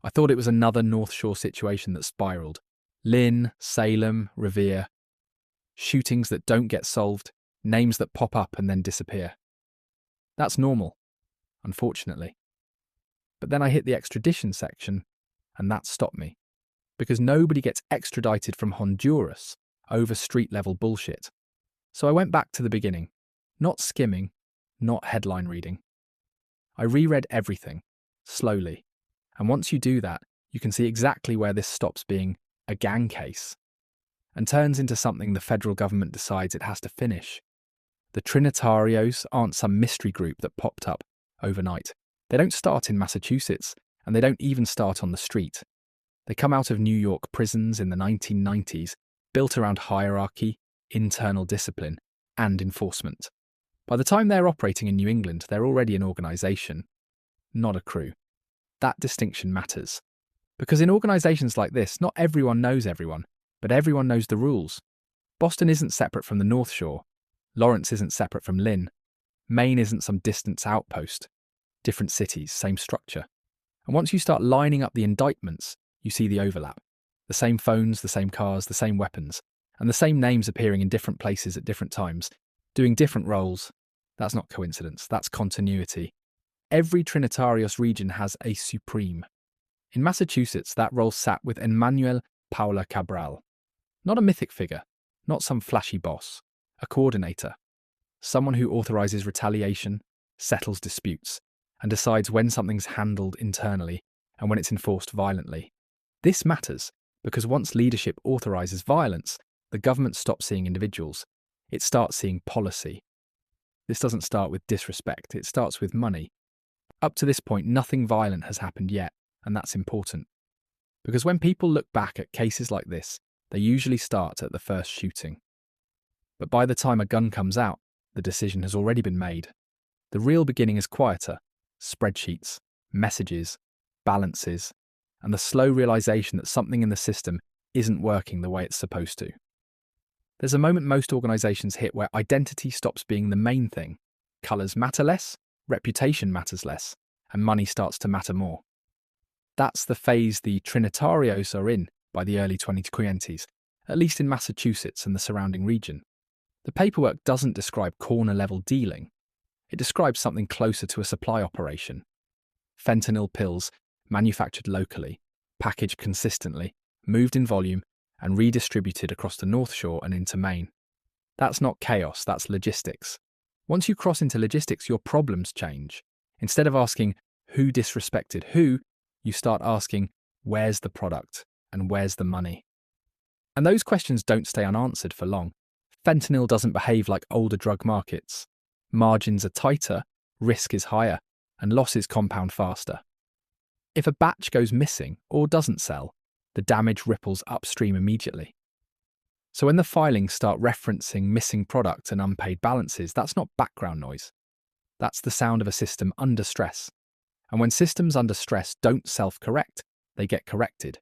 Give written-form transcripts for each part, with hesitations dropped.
I thought it was another North Shore situation that spiraled. Lynn, Salem, Revere. Shootings that don't get solved, names that pop up and then disappear. That's normal, unfortunately. But then I hit the extradition section, and that stopped me. Because nobody gets extradited from Honduras over street-level bullshit. So I went back to the beginning. Not skimming, not headline reading. I reread everything, slowly. And once you do that, you can see exactly where this stops being a gang case and turns into something the federal government decides it has to finish. The Trinitarios aren't some mystery group that popped up overnight. They don't start in Massachusetts, and they don't even start on the street. They come out of New York prisons in the 1990s, built around hierarchy, internal discipline, and enforcement. By the time they're operating in New England, they're already an organisation, not a crew. That distinction matters. Because in organisations like this, not everyone knows everyone, but everyone knows the rules. Boston isn't separate from the North Shore. Lawrence isn't separate from Lynn. Maine isn't some distant outpost. Different cities, same structure. And once you start lining up the indictments, you see the overlap. The same phones, the same cars, the same weapons, and the same names appearing in different places at different times, doing different roles. That's not coincidence, that's continuity. Every Trinitarios region has a supreme. In Massachusetts, that role sat with Emmanuel Paula Cabral. Not a mythic figure, not some flashy boss, a coordinator. Someone who authorises retaliation, settles disputes, and decides when something's handled internally and when it's enforced violently. This matters because once leadership authorises violence, the government stops seeing individuals. It starts seeing policy. This doesn't start with disrespect, it starts with money. Up to this point, nothing violent has happened yet, and that's important. Because when people look back at cases like this, they usually start at the first shooting. But by the time a gun comes out, the decision has already been made. The real beginning is quieter. Spreadsheets, messages, balances, and the slow realisation that something in the system isn't working the way it's supposed to. There's a moment most organisations hit where identity stops being the main thing. Colours matter less, reputation matters less, and money starts to matter more. That's the phase the Trinitarios are in by the early 2020s, at least in Massachusetts and the surrounding region. The paperwork doesn't describe corner-level dealing. It describes something closer to a supply operation. Fentanyl pills, manufactured locally, packaged consistently, moved in volume, and redistributed across the North Shore and into Maine. That's not chaos, that's logistics. Once you cross into logistics, your problems change. Instead of asking, who disrespected who, you start asking, where's the product and where's the money? And those questions don't stay unanswered for long. Fentanyl doesn't behave like older drug markets. Margins are tighter, risk is higher, and losses compound faster. If a batch goes missing or doesn't sell, the damage ripples upstream immediately. So when the filings start referencing missing products and unpaid balances, that's not background noise. That's the sound of a system under stress. And when systems under stress don't self-correct, they get corrected.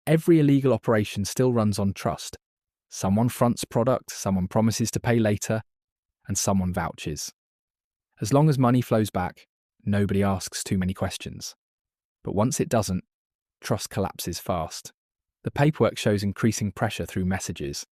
Every illegal operation still runs on trust. Someone fronts product, someone promises to pay later, and someone vouches. As long as money flows back, nobody asks too many questions. But once it doesn't, trust collapses fast. The paperwork shows increasing pressure through messages.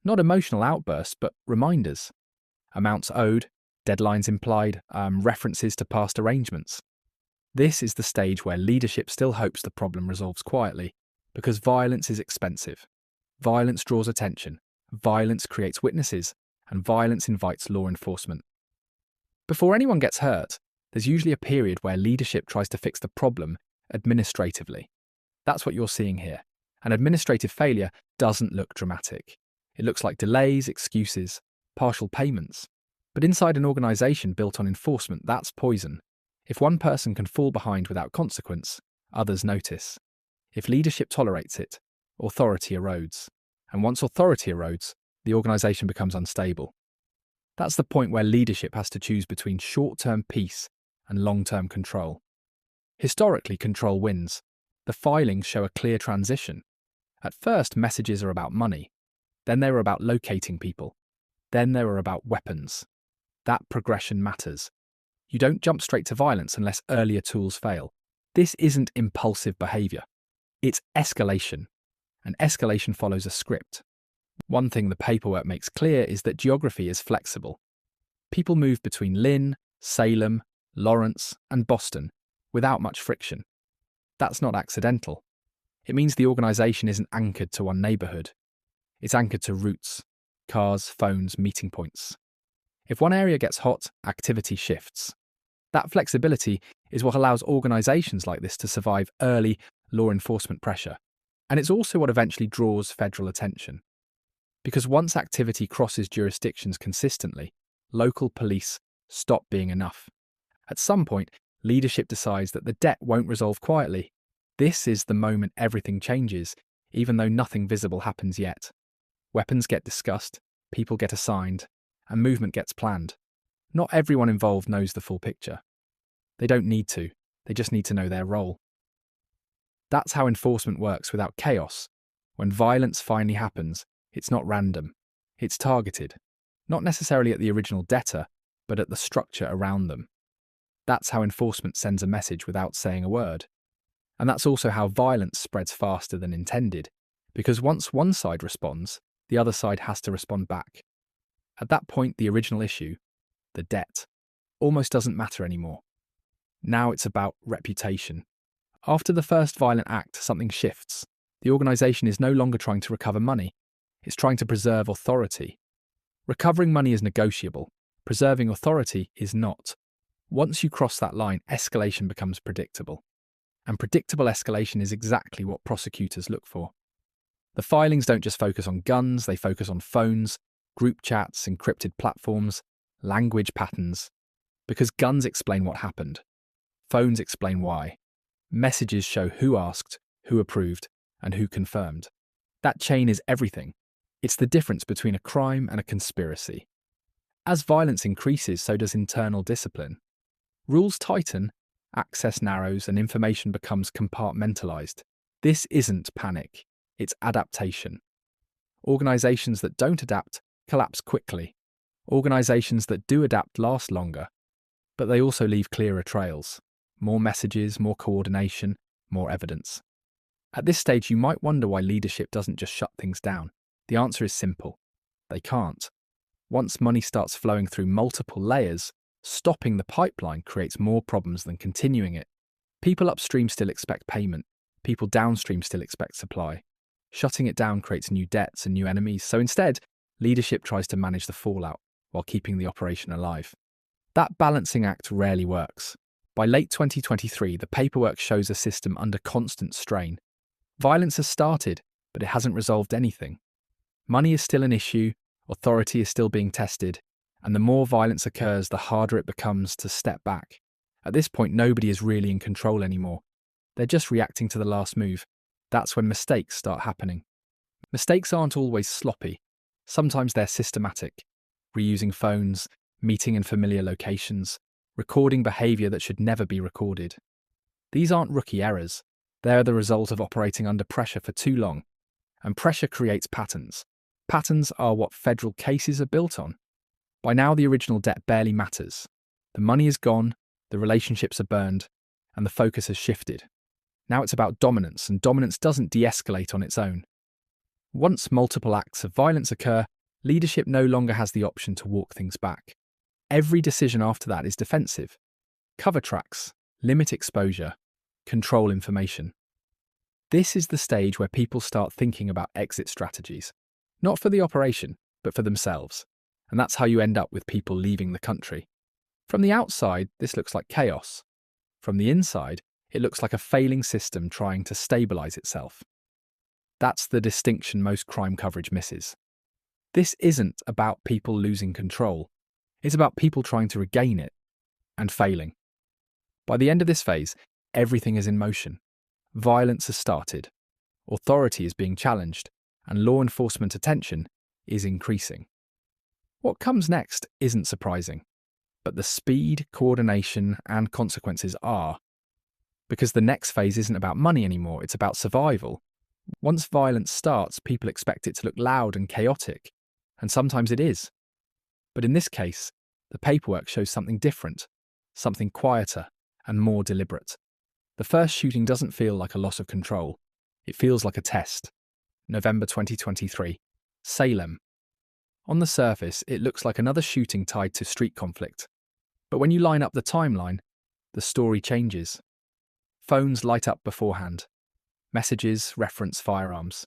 Not emotional outbursts, but reminders. Amounts owed, deadlines implied, references to past arrangements. This is the stage where leadership still hopes the problem resolves quietly, because violence is expensive. Violence draws attention, violence creates witnesses, and violence invites law enforcement. Before anyone gets hurt, there's usually a period where leadership tries to fix the problem administratively. That's what you're seeing here. An administrative failure doesn't look dramatic. It looks like delays, excuses, partial payments. But inside an organisation built on enforcement, that's poison. If one person can fall behind without consequence, others notice. If leadership tolerates it, authority erodes. And once authority erodes, the organisation becomes unstable. That's the point where leadership has to choose between short-term peace and long-term control. Historically, control wins. The filings show a clear transition. At first, messages are about money. Then they were about locating people. Then they were about weapons. That progression matters. You don't jump straight to violence unless earlier tools fail. This isn't impulsive behaviour. It's escalation, and escalation follows a script. One thing the paperwork makes clear is that geography is flexible. People move between Lynn, Salem, Lawrence, and Boston without much friction. That's not accidental. It means the organisation isn't anchored to one neighbourhood. It's anchored to routes, cars, phones, meeting points. If one area gets hot, activity shifts. That flexibility is what allows organisations like this to survive early law enforcement pressure. And it's also what eventually draws federal attention. Because once activity crosses jurisdictions consistently, local police stop being enough. At some point, leadership decides that the debt won't resolve quietly. This is the moment everything changes, even though nothing visible happens yet. Weapons get discussed, people get assigned, and movement gets planned. Not everyone involved knows the full picture. They don't need to, they just need to know their role. That's how enforcement works without chaos. When violence finally happens, it's not random, it's targeted. Not necessarily at the original debtor, but at the structure around them. That's how enforcement sends a message without saying a word. And that's also how violence spreads faster than intended, because once one side responds, the other side has to respond back. At that point, the original issue, the debt, almost doesn't matter anymore. Now it's about reputation. After the first violent act, something shifts. The organisation is no longer trying to recover money. It's trying to preserve authority. Recovering money is negotiable. Preserving authority is not. Once you cross that line, escalation becomes predictable. And predictable escalation is exactly what prosecutors look for. The filings don't just focus on guns, they focus on phones, group chats, encrypted platforms, language patterns. Because guns explain what happened. Phones explain why. Messages show who asked, who approved, and who confirmed. That chain is everything. It's the difference between a crime and a conspiracy. As violence increases, so does internal discipline. Rules tighten, access narrows, and information becomes compartmentalized. This isn't panic, it's adaptation. Organizations that don't adapt collapse quickly. Organizations that do adapt last longer, but they also leave clearer trails. More messages, more coordination, more evidence. At this stage, you might wonder why leadership doesn't just shut things down. The answer is simple. They can't. Once money starts flowing through multiple layers, stopping the pipeline creates more problems than continuing it. People upstream still expect payment. People downstream still expect supply. Shutting it down creates new debts and new enemies. So instead, leadership tries to manage the fallout while keeping the operation alive. That balancing act rarely works. By late 2023, the paperwork shows a system under constant strain. Violence has started, but it hasn't resolved anything. Money is still an issue, authority is still being tested, and the more violence occurs, the harder it becomes to step back. At this point, nobody is really in control anymore. They're just reacting to the last move. That's when mistakes start happening. Mistakes aren't always sloppy. Sometimes they're systematic. Reusing phones, meeting in familiar locations, recording behaviour that should never be recorded. These aren't rookie errors. They're the result of operating under pressure for too long. And pressure creates patterns. Patterns are what federal cases are built on. By now, the original debt barely matters. The money is gone, the relationships are burned, and the focus has shifted. Now it's about dominance, and dominance doesn't de-escalate on its own. Once multiple acts of violence occur, leadership no longer has the option to walk things back. Every decision after that is defensive. Cover tracks, limit exposure, control information. This is the stage where people start thinking about exit strategies. Not for the operation, but for themselves. And that's how you end up with people leaving the country. From the outside, this looks like chaos. From the inside, it looks like a failing system trying to stabilize itself. That's the distinction most crime coverage misses. This isn't about people losing control. It's about people trying to regain it and failing. By the end of this phase, everything is in motion. Violence has started. Authority is being challenged, and law enforcement attention is increasing. What comes next isn't surprising, but the speed, coordination, and consequences are. Because the next phase isn't about money anymore, it's about survival. Once violence starts, people expect it to look loud and chaotic, and sometimes it is. But in this case, the paperwork shows something different, something quieter and more deliberate. The first shooting doesn't feel like a loss of control. It feels like a test. November 2023. Salem. On the surface, it looks like another shooting tied to street conflict. But when you line up the timeline, the story changes. Phones light up beforehand. Messages reference firearms.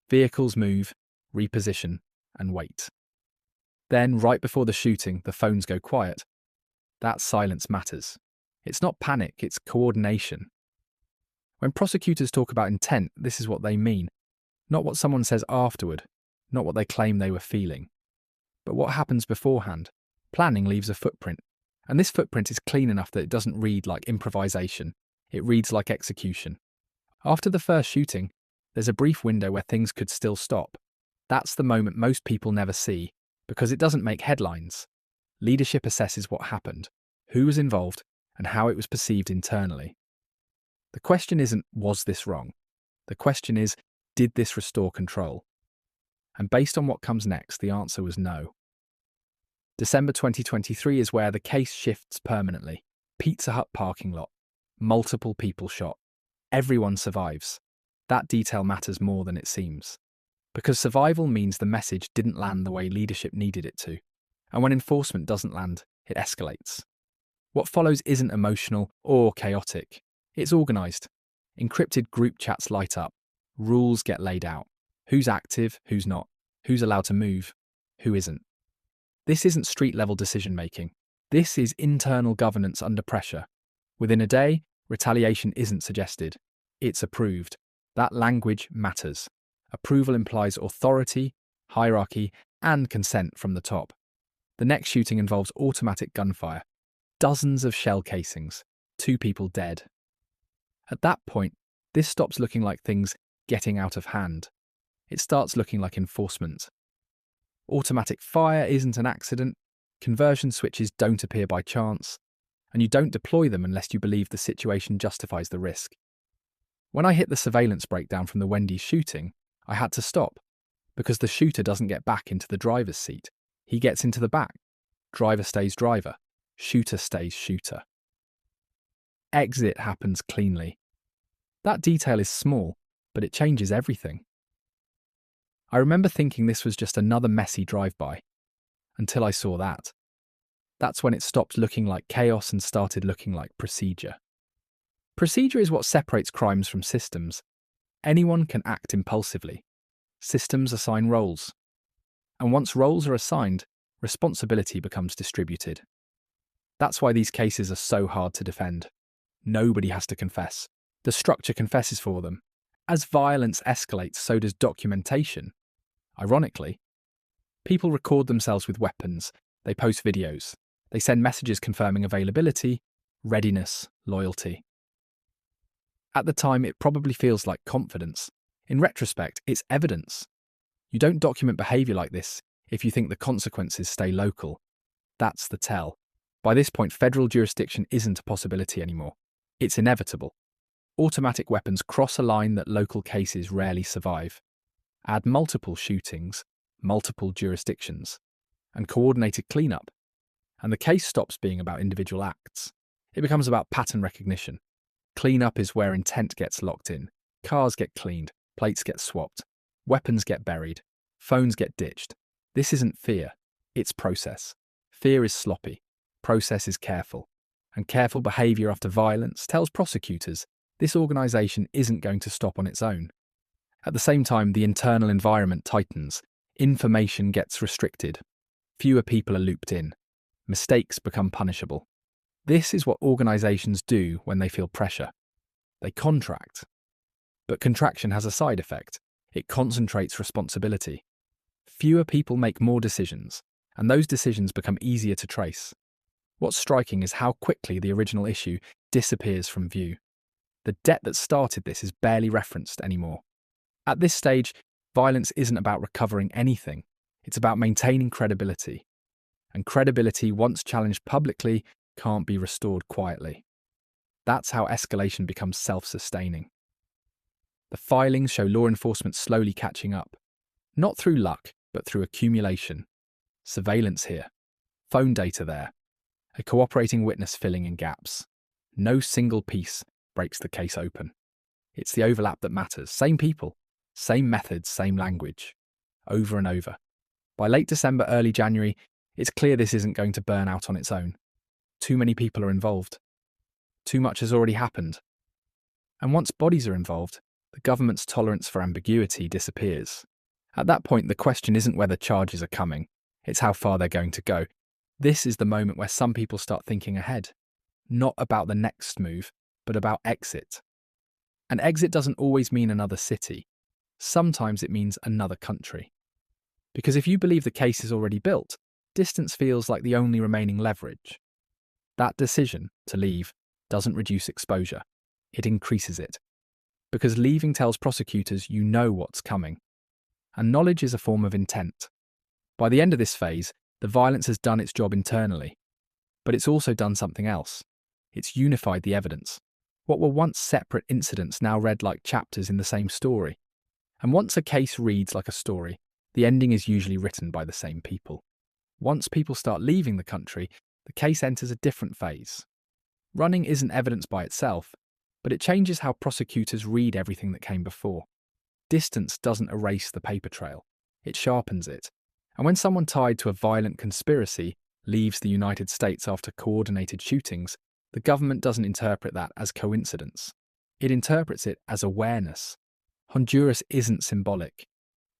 Vehicles move, reposition, and wait. Then, right before the shooting, the phones go quiet. That silence matters. It's not panic, it's coordination. When prosecutors talk about intent, this is what they mean. Not what someone says afterward, not what they claim they were feeling. But what happens beforehand. Planning leaves a footprint. And this footprint is clean enough that it doesn't read like improvisation. It reads like execution. After the first shooting, there's a brief window where things could still stop. That's the moment most people never see, because it doesn't make headlines. Leadership assesses what happened, who was involved, and how it was perceived internally. The question isn't, was this wrong? The question is, did this restore control? And based on what comes next, the answer was no. December 2023 is where the case shifts permanently. Pizza Hut parking lot. Multiple people shot. Everyone survives. That detail matters more than it seems. Because survival means the message didn't land the way leadership needed it to. And when enforcement doesn't land, it escalates. What follows isn't emotional or chaotic. It's organised. Encrypted group chats light up. Rules get laid out. Who's active, who's not. Who's allowed to move, who isn't. This isn't street-level decision-making. This is internal governance under pressure. Within a day, retaliation isn't suggested. It's approved. That language matters. Approval implies authority, hierarchy, and consent from the top. The next shooting involves automatic gunfire. Dozens of shell casings. 2 people dead. At that point, this stops looking like things getting out of hand. It starts looking like enforcement. Automatic fire isn't an accident. Conversion switches don't appear by chance. And you don't deploy them unless you believe the situation justifies the risk. When I hit the surveillance breakdown from the Wendy's shooting, I had to stop, because the shooter doesn't get back into the driver's seat. He gets into the back. Driver stays driver. Shooter stays shooter. Exit happens cleanly. That detail is small, but it changes everything. I remember thinking this was just another messy drive-by, until I saw that. That's when it stopped looking like chaos and started looking like procedure. Procedure is what separates crimes from systems. Anyone can act impulsively. Systems assign roles. And once roles are assigned, responsibility becomes distributed. That's why these cases are so hard to defend. Nobody has to confess. The structure confesses for them. As violence escalates, so does documentation. Ironically, people record themselves with weapons, they post videos, they send messages confirming availability, readiness, loyalty. At the time, it probably feels like confidence. In retrospect, it's evidence. You don't document behaviour like this if you think the consequences stay local. That's the tell. By this point, federal jurisdiction isn't a possibility anymore. It's inevitable. Automatic weapons cross a line that local cases rarely survive. Add multiple shootings, multiple jurisdictions, and coordinated cleanup, and the case stops being about individual acts. It becomes about pattern recognition. Cleanup is where intent gets locked in. Cars get cleaned, plates get swapped, weapons get buried, phones get ditched. This isn't fear, it's process. Fear is sloppy, process is careful, and careful behaviour after violence tells prosecutors this organisation isn't going to stop on its own. At the same time, the internal environment tightens, information gets restricted, fewer people are looped in, mistakes become punishable. This is what organisations do when they feel pressure. They contract. But contraction has a side effect. It concentrates responsibility. Fewer people make more decisions, and those decisions become easier to trace. What's striking is how quickly the original issue disappears from view. The debt that started this is barely referenced anymore. At this stage, violence isn't about recovering anything. It's about maintaining credibility. And credibility, once challenged publicly, can't be restored quietly. That's how escalation becomes self-sustaining. The filings show law enforcement slowly catching up. Not through luck, but through accumulation. Surveillance here. Phone data there. A cooperating witness filling in gaps. No single piece, breaks the case open. It's the overlap that matters. Same people, same methods, same language, over and over. By late December, early January, it's clear this isn't going to burn out on its own. Too many people are involved. Too much has already happened. And once bodies are involved, the government's tolerance for ambiguity disappears. At that point, the question isn't whether charges are coming, it's how far they're going to go. This is the moment where some people start thinking ahead, not about the next move, but about exit. And exit doesn't always mean another city. Sometimes it means another country. Because if you believe the case is already built, distance feels like the only remaining leverage. That decision to leave doesn't reduce exposure, it increases it. Because leaving tells prosecutors you know what's coming. And knowledge is a form of intent. By the end of this phase, the violence has done its job internally. But it's also done something else. It's unified the evidence. What were once separate incidents now read like chapters in the same story. And once a case reads like a story, the ending is usually written by the same people. Once people start leaving the country, the case enters a different phase. Running isn't evidence by itself, but it changes how prosecutors read everything that came before. Distance doesn't erase the paper trail, it sharpens it. And when someone tied to a violent conspiracy leaves the United States after coordinated shootings, the government doesn't interpret that as coincidence. It interprets it as awareness. Honduras isn't symbolic.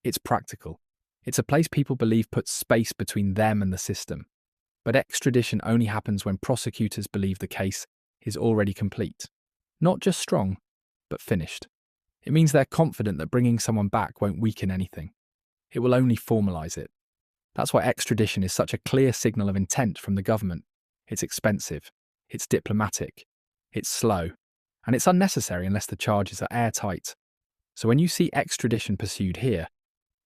It's practical. It's a place people believe puts space between them and the system. But extradition only happens when prosecutors believe the case is already complete. Not just strong, but finished. It means they're confident that bringing someone back won't weaken anything. It will only formalise it. That's why extradition is such a clear signal of intent from the government. It's expensive. It's diplomatic, it's slow, and it's unnecessary unless the charges are airtight. So when you see extradition pursued here,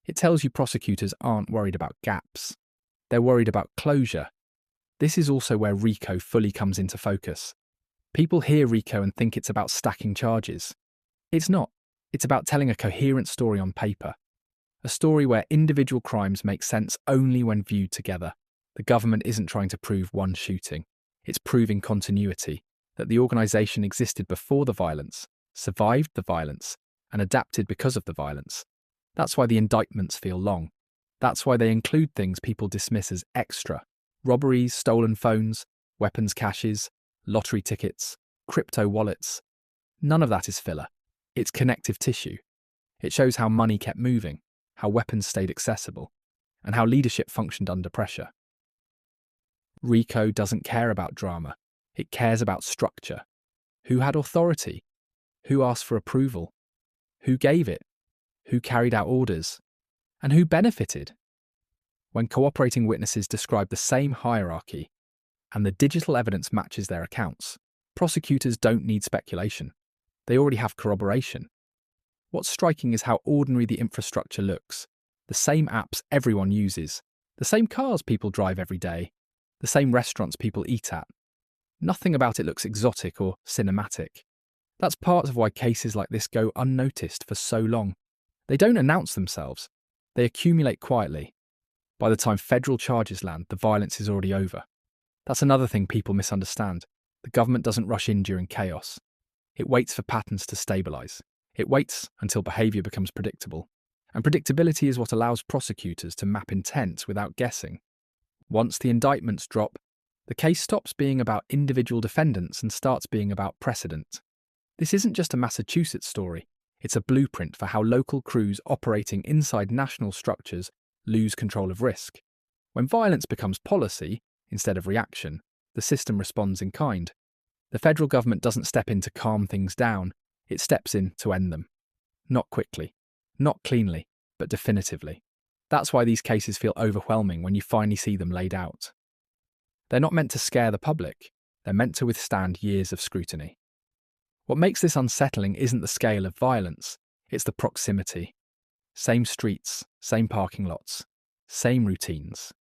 it tells you prosecutors aren't worried about gaps. They're worried about closure. This is also where RICO fully comes into focus. People hear RICO and think it's about stacking charges. It's not. It's about telling a coherent story on paper. A story where individual crimes make sense only when viewed together. The government isn't trying to prove one shooting. It's proving continuity, that the organisation existed before the violence, survived the violence, and adapted because of the violence. That's why the indictments feel long. That's why they include things people dismiss as extra. Robberies, stolen phones, weapons caches, lottery tickets, crypto wallets. None of that is filler. It's connective tissue. It shows how money kept moving, how weapons stayed accessible, and how leadership functioned under pressure. RICO doesn't care about drama. It cares about structure. Who had authority? Who asked for approval? Who gave it? Who carried out orders? And who benefited? When cooperating witnesses describe the same hierarchy and the digital evidence matches their accounts, prosecutors don't need speculation. They already have corroboration. What's striking is how ordinary the infrastructure looks. The same apps everyone uses, the same cars people drive every day, the same restaurants people eat at. Nothing about it looks exotic or cinematic. That's part of why cases like this go unnoticed for so long. They don't announce themselves. They accumulate quietly. By the time federal charges land, the violence is already over. That's another thing people misunderstand. The government doesn't rush in during chaos. It waits for patterns to stabilise. It waits until behaviour becomes predictable. And predictability is what allows prosecutors to map intent without guessing. Once the indictments drop, the case stops being about individual defendants and starts being about precedent. This isn't just a Massachusetts story, it's a blueprint for how local crews operating inside national structures lose control of risk. When violence becomes policy, instead of reaction, the system responds in kind. The federal government doesn't step in to calm things down, it steps in to end them. Not quickly, not cleanly, but definitively. That's why these cases feel overwhelming when you finally see them laid out. They're not meant to scare the public, they're meant to withstand years of scrutiny. What makes this unsettling isn't the scale of violence, it's the proximity. Same streets, same parking lots, same routines.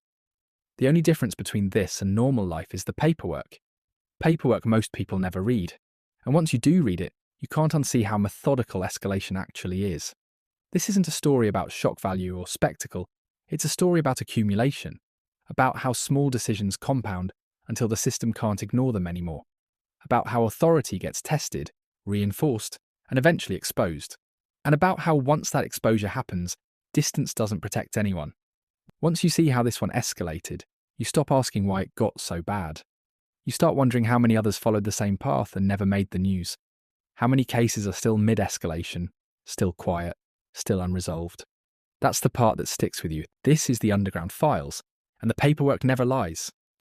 The only difference between this and normal life is the paperwork. Paperwork most people never read, and once you do read it, you can't unsee how methodical escalation actually is. This isn't a story about shock value or spectacle, it's a story about accumulation, about how small decisions compound until the system can't ignore them anymore, about how authority gets tested reinforced, and eventually exposed. And about how once that exposure happens, distance doesn't protect anyone. Once you see how this one escalated, you stop asking why it got so bad. You start wondering how many others followed the same path and never made the news. How many cases are still mid-escalation, still quiet, still unresolved. That's the part that sticks with you. This is the underground files, and the paperwork never lies.